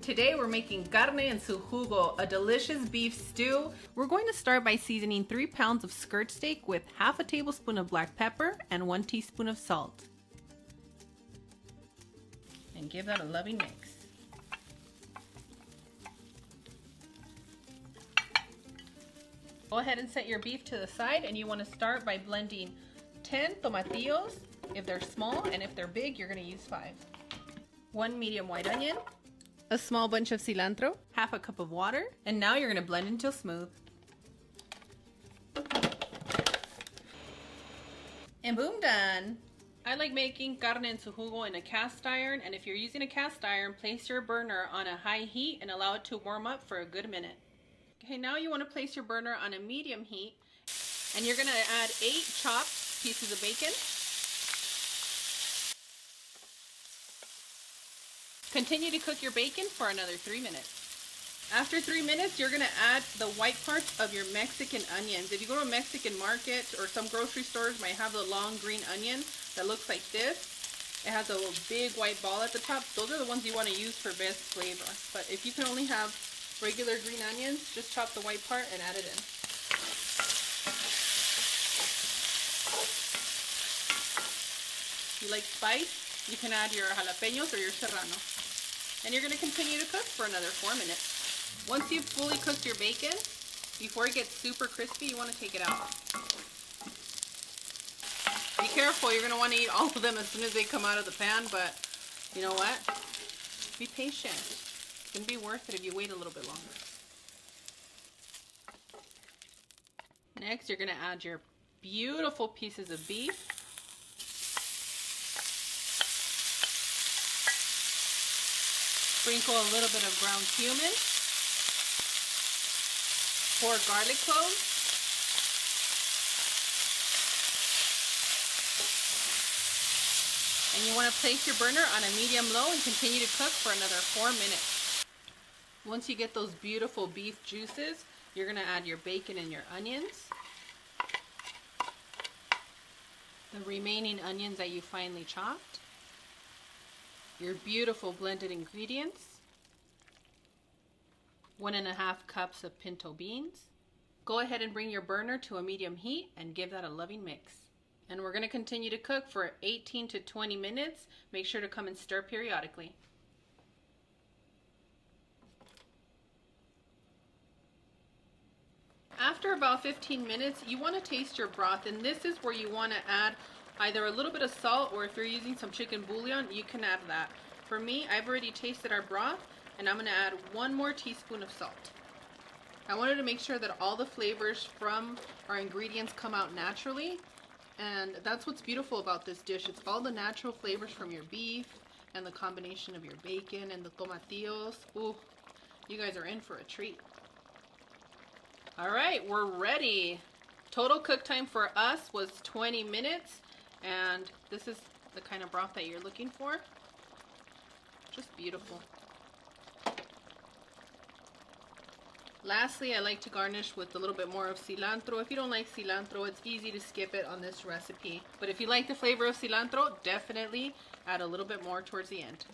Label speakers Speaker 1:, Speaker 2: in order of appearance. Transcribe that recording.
Speaker 1: Today we're making carne en su jugo, a delicious beef stew. We're going to start by seasoning 3 pounds of skirt steak with half a tablespoon of black pepper and 1 teaspoon of salt. And give that a loving mix. Go ahead and set your beef to the side, and you want to start by blending 10 tomatillos if they're small, and if they're big you're going to use 5. 1 medium white onion, a small bunch of cilantro, half a cup of water, and now you're going to blend until smooth. And boom, done! I like making carne en su jugo in a cast iron, and if you're using a cast iron, place your burner on a high heat and allow it to warm up for a good minute. Okay, now you want to place your burner on a medium heat, and you're going to add 8 chopped pieces of bacon. Continue to cook your bacon for another 3 minutes. After 3 minutes, you're going to add the white parts of your Mexican onions. If you go to a Mexican market or some grocery stores might have the long green onion that looks like this. It has a little big white ball at the top. Those are the ones you want to use for best flavor. But if you can only have regular green onions, just chop the white part and add it in. If you like spice, you can add your jalapeños or your Serrano. And you're going to continue to cook for another 4 minutes. Once you've fully cooked your bacon, before it gets super crispy, you want to take it out. Be careful, you're going to want to eat all of them as soon as they come out of the pan, but you know what? Be patient. It's going to be worth it if you wait a little bit longer. Next, you're going to add your beautiful pieces of beef. Sprinkle a little bit of ground cumin, 4 garlic cloves, and you want to place your burner on a medium-low and continue to cook for another 4 minutes. Once you get those beautiful beef juices, you're going to add your bacon and your onions, the remaining onions that you finely chopped, your beautiful blended ingredients, 1.5 cups of pinto beans. Go ahead and bring your burner to a medium heat and give that a loving mix. And we're going to continue to cook for 18 to 20 minutes. Make sure to come and stir periodically. After about 15 minutes, you want to taste your broth, and this is where you want to add either a little bit of salt, or if you're using some chicken bouillon, you can add that. For me, I've already tasted our broth, and I'm going to add 1 more teaspoon of salt. I wanted to make sure that all the flavors from our ingredients come out naturally, and that's what's beautiful about this dish. It's all the natural flavors from your beef and the combination of your bacon and the tomatillos. Ooh, you guys are in for a treat. All right, we're ready. Total cook time for us was 20 minutes. And this is the kind of broth that you're looking for. Just beautiful. Lastly, I like to garnish with a little bit more of cilantro. If you don't like cilantro, it's easy to skip it on this recipe. But if you like the flavor of cilantro, definitely add a little bit more towards the end.